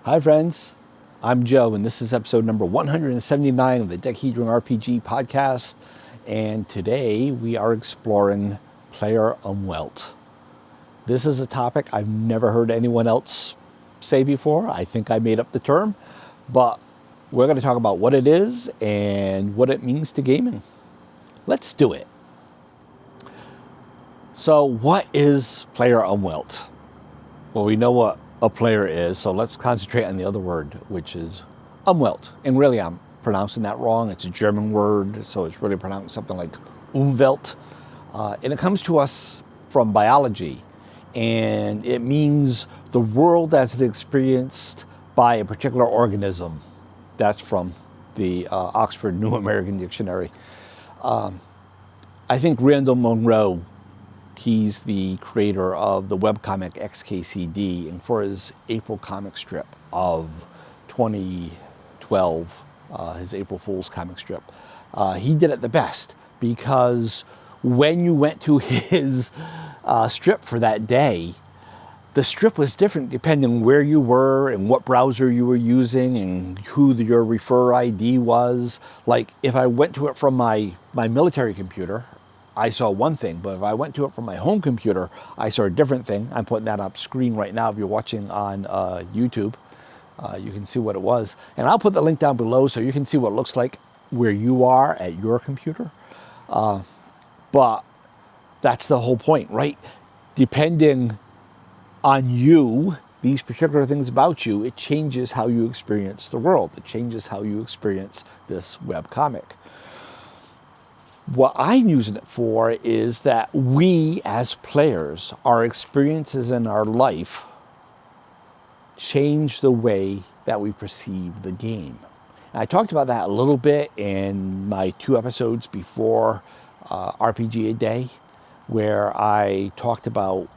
Hi friends, I'm Joe and this is episode number 179 of the Dekahedron RPG podcast, and today we are exploring Player Umwelt. This is a topic I've never heard anyone else say before. I think I made up the term, but we're going to talk about what it is and what it means to gaming. Let's do it. So what is Player Umwelt? Well, we know what a player is, so let's concentrate on the other word, which is Umwelt. And really, I'm pronouncing that wrong. It's a German word, so it's really pronounced something like Umwelt. And it comes to us from biology, and it means the world as it's experienced by a particular organism. That's from the Oxford New American Dictionary. I think Randall Munroe, he's the creator of the webcomic XKCD, and for his April comic strip of 2012, his April Fool's comic strip, he did it the best, because when you went to his strip for that day, the strip was different depending where you were and what browser you were using and who your refer ID was. Like if I went to it from my military computer, I saw one thing, but if I went to it from my home computer, I saw a different thing. I'm putting that up screen right now. If you're watching on YouTube, you can see what it was. And I'll put the link down below so you can see what it looks like where you are at your computer. But that's the whole point, right? Depending on you, these particular things about you, it changes how you experience the world. It changes how you experience this webcomic. What I'm using it for is that we as players, our experiences in our life change the way that we perceive the game. And I talked about that a little bit in my 2 episodes before RPG a Day, where I talked about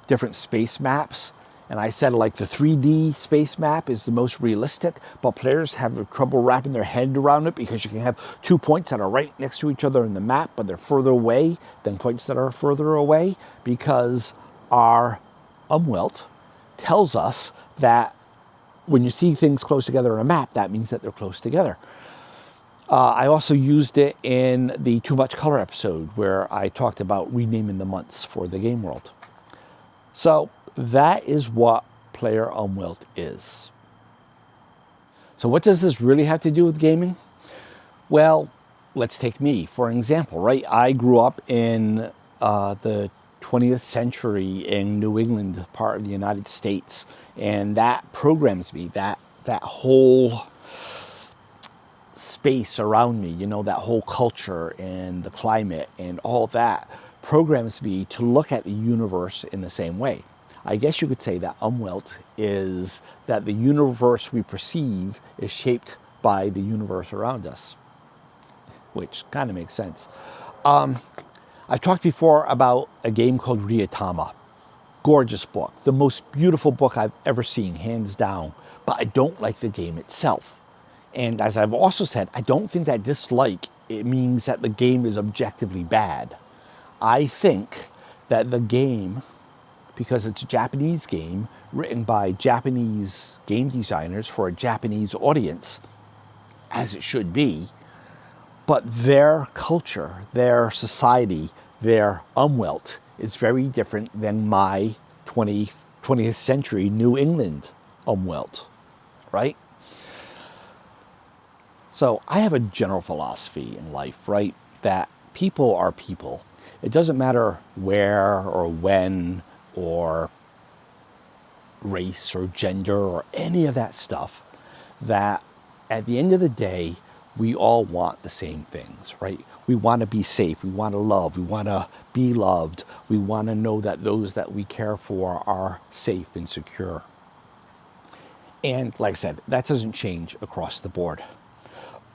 different space maps. And I said like the 3D space map is the most realistic, but players have trouble wrapping their head around it because you can have 2 points that are right next to each other in the map, but they're further away than points that are further away, because our Umwelt tells us that when you see things close together on a map, that means that they're close together. I also used it in the Too Much Color episode where I talked about renaming the months for the game world. So that is what Player Umwelt is. So what does this really have to do with gaming? Well, let's take me for an example, right? I grew up in the 20th century in New England part of the United States, and that programs me, that whole space around me, that whole culture and the climate and all that programs me to look at the universe in the same way. I guess you could say that Umwelt is that the universe we perceive is shaped by the universe around us, which kind of makes sense. I've talked before about a game called Ryotama. Gorgeous book, the most beautiful book I've ever seen, hands down, but I don't like the game itself. And as I've also said, I don't think that dislike, it means that the game is objectively bad. I think that the game, because it's a Japanese game written by Japanese game designers for a Japanese audience, as it should be, but their culture, their society, their Umwelt is very different than my 20th century New England Umwelt, right? So I have a general philosophy in life, right? That people are people. It doesn't matter where or when or race or gender or any of that stuff, that at the end of the day, we all want the same things, right? We want to be safe. We want to love. We want to be loved. We want to know that those that we care for are safe and secure. And like I said, that doesn't change across the board.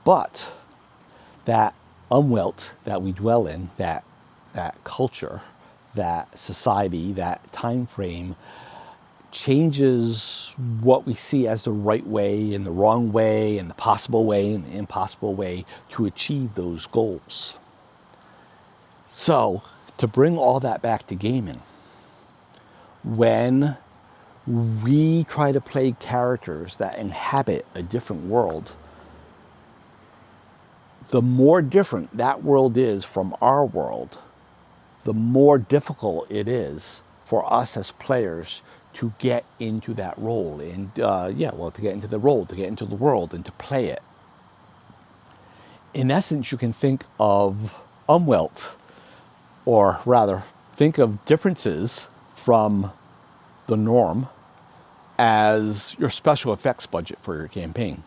But that Umwelt that we dwell in, that culture, that society, that time frame, changes what we see as the right way and the wrong way and the possible way and the impossible way to achieve those goals. So, to bring all that back to gaming, when we try to play characters that inhabit a different world, the more different that world is from our world, the more difficult it is for us as players to get into that role and to get into the role, to get into the world and to play it. In essence, you can think of Umwelt, or rather, think of differences from the norm as your special effects budget for your campaign.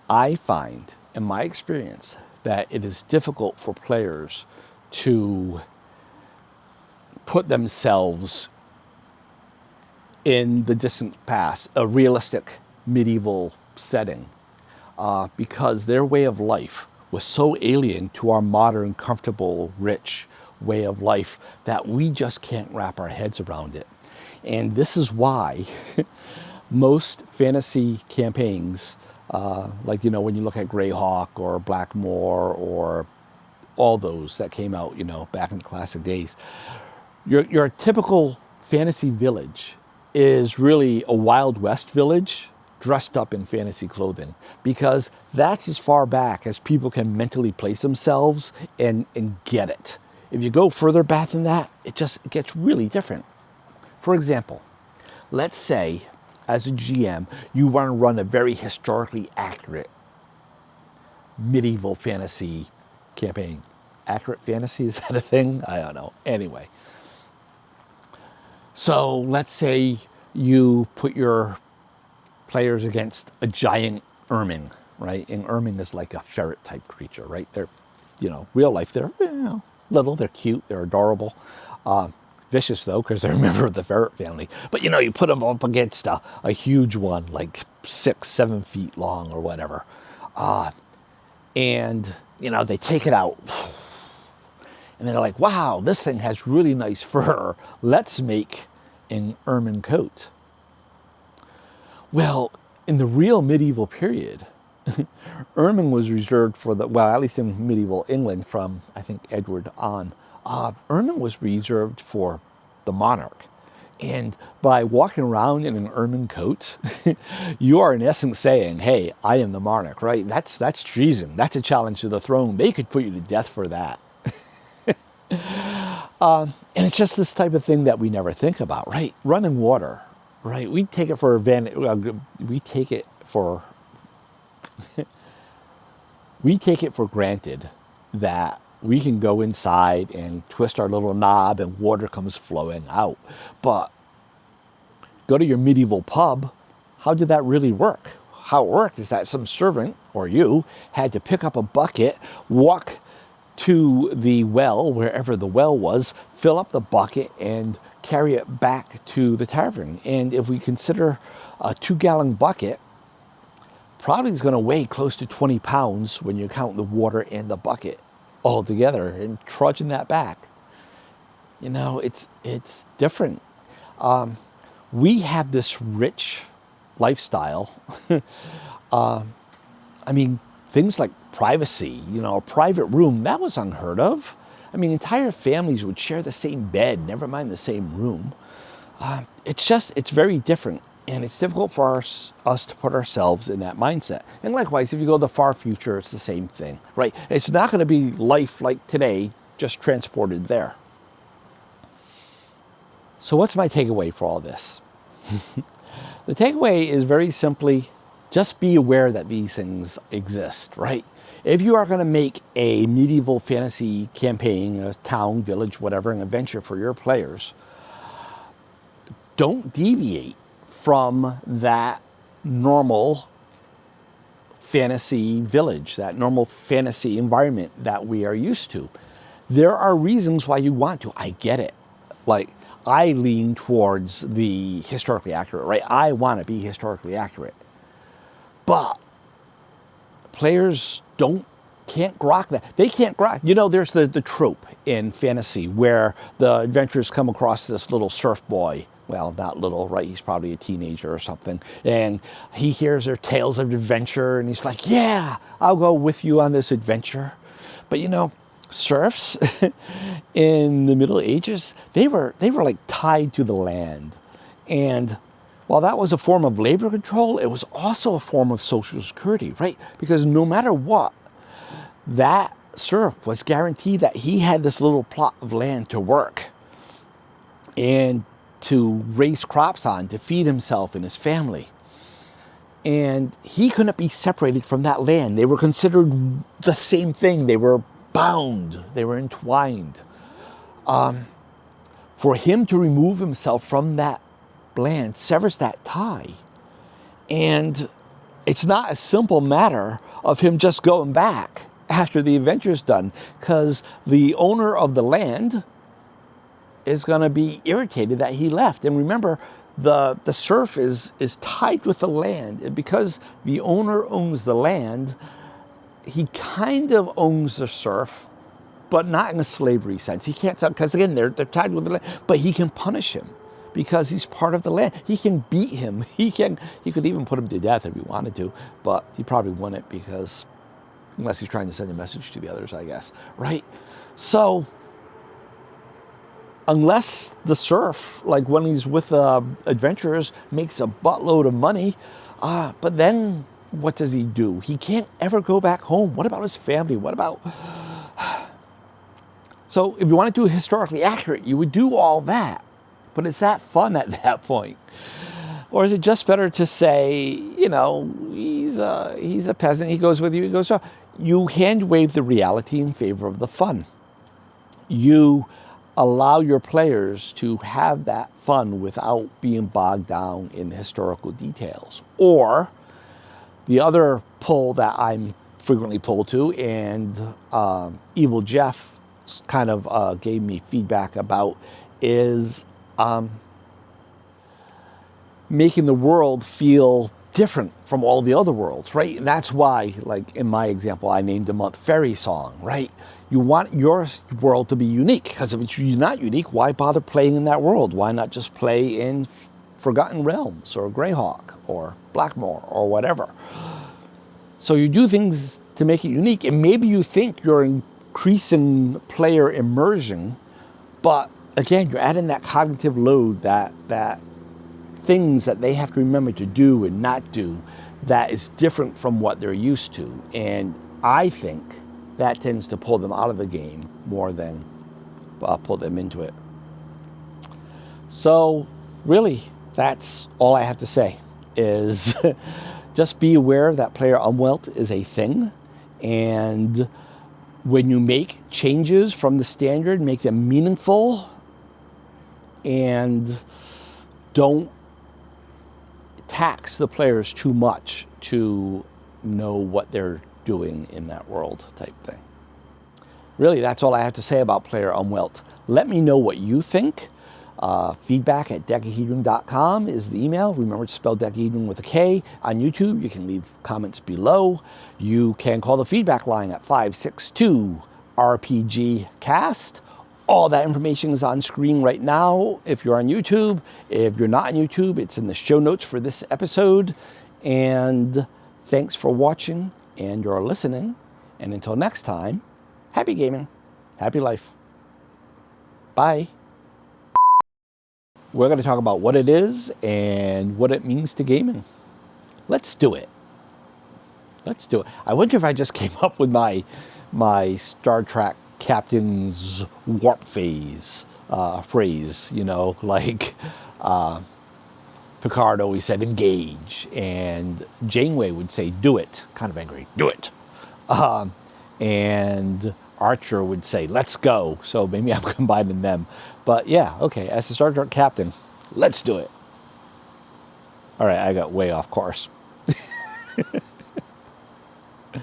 I find, in my experience, that it is difficult for players to put themselves in the distant past, a realistic medieval setting, because their way of life was so alien to our modern, comfortable, rich way of life that we just can't wrap our heads around it. And this is why most fantasy campaigns, like, when you look at Greyhawk or Blackmoor or all those that came out, back in the classic days, your typical fantasy village is really a Wild West village dressed up in fantasy clothing, because that's as far back as people can mentally place themselves and get it. If you go further back than that, it gets really different. For example, let's say as a GM, you want to run a very historically accurate medieval fantasy campaign. Accurate fantasy, is that a thing? I don't know. Anyway, so let's say you put your players against a giant ermine, right? And ermine is like a ferret type creature, right? They're, real life, they're little, they're cute, they're adorable. Vicious though, because they're a member of the ferret family. But you put them up against a huge one, like 6-7 feet long or whatever. And, they take it out. And they're like, wow, this thing has really nice fur. Let's make an ermine coat. Well, in the real medieval period, ermine was reserved for at least in medieval England from, I think, Edward on, ermine was reserved for the monarch. And by walking around in an ermine coat, you are in essence saying, hey, I am the monarch, right? That's treason. That's a challenge to the throne. They could put you to death for that. And it's just this type of thing that we never think about, right? Running water, right? We take it for we take it for granted that we can go inside and twist our little knob and water comes flowing out. But go to your medieval pub, how did that really work? How it worked is that some servant, or you, had to pick up a bucket, walk to the well, wherever the well was, fill up the bucket, and carry it back to the tavern. And if we consider a 2-gallon bucket, probably is going to weigh close to 20 pounds when you count the water and the bucket all together, and trudging that back. It's different. We have this rich lifestyle. Things like privacy, a private room, that was unheard of. Entire families would share the same bed, never mind the same room. It's very different, and it's difficult for us to put ourselves in that mindset. And likewise, if you go to the far future, it's the same thing, right? It's not going to be life like today, just transported there. So what's my takeaway for all this? The takeaway is very simply, just be aware that these things exist, right? If you are going to make a medieval fantasy campaign, a town, village, whatever, an adventure for your players, don't deviate from that normal fantasy village, that normal fantasy environment that we are used to. There are reasons why you want to. I get it. Like, I lean towards the historically accurate, right? I want to be historically accurate. But players can't grok that. They can't grok. There's the trope in fantasy where the adventurers come across this little surf boy. Well, not little, right? He's probably a teenager or something. And he hears their tales of adventure, and he's like, yeah, I'll go with you on this adventure. But serfs in the Middle Ages, they were like tied to the land. And While that was a form of labor control, it was also a form of social security, right? Because no matter what, that serf was guaranteed that he had this little plot of land to work and to raise crops on, to feed himself and his family. And he couldn't be separated from that land. They were considered the same thing. They were bound, they were entwined. For him to remove himself from that land severs that tie. And it's not a simple matter of him just going back after the adventure's done, because the owner of the land is going to be irritated that he left. And remember, the serf is tied with the land. And because the owner owns the land, he kind of owns the serf, but not in a slavery sense. He can't, because again, they're tied with the land, but he can punish him because he's part of the land. He can beat him. He could even put him to death if he wanted to, but he probably wouldn't, because unless he's trying to send a message to the others, I guess, right? So unless the serf, like when he's with adventurers, makes a buttload of money, but then what does he do? He can't ever go back home. What about his family? What about... So if you want to do historically accurate, you would do all that. But is that fun at that point? Or is it just better to say, you know, he's a peasant, he goes with you, he goes... You hand wave the reality in favor of the fun. You allow your players to have that fun without being bogged down in historical details. Or the other pull that I'm frequently pulled to, and Evil Jeff kind of gave me feedback about, is making the world feel different from all the other worlds, right? And that's why, like in my example, I named the month Fairy Song, right? You want your world to be unique, because if it's not unique, why bother playing in that world? Why not just play in Forgotten Realms or Greyhawk or Blackmoor or whatever? So you do things to make it unique, and maybe you think you're increasing player immersion, but again, you're adding that cognitive load, that things that they have to remember to do and not do, that is different from what they're used to. And I think that tends to pull them out of the game more than pull them into it. So really, that's all I have to say, is just be aware that Player Umwelt is a thing. And when you make changes from the standard, make them meaningful, and don't tax the players too much to know what they're doing in that world, type thing. Really, that's all I have to say about Player Umwelt. Let me know what you think. Feedback at dekahedron.com is the email. Remember to spell dekahedron with a K. On YouTube, you can leave comments below. You can call the feedback line at 562-RPG-CAST. All that information is on screen right now if you're on YouTube. If you're not on YouTube, it's in the show notes for this episode. And thanks for watching and your listening. And until next time, happy gaming, happy life. Bye. We're going to talk about what it is and what it means to gaming. Let's do it. Let's do it. I wonder if I just came up with my Star Trek captain's warp phase phrase, you know, like Picard always said engage, and Janeway would say do it, kind of angry, do it. And Archer would say let's go. So maybe I'm combining them. But yeah, okay, as the Star Trek captain, let's do it. All right, I got way off course.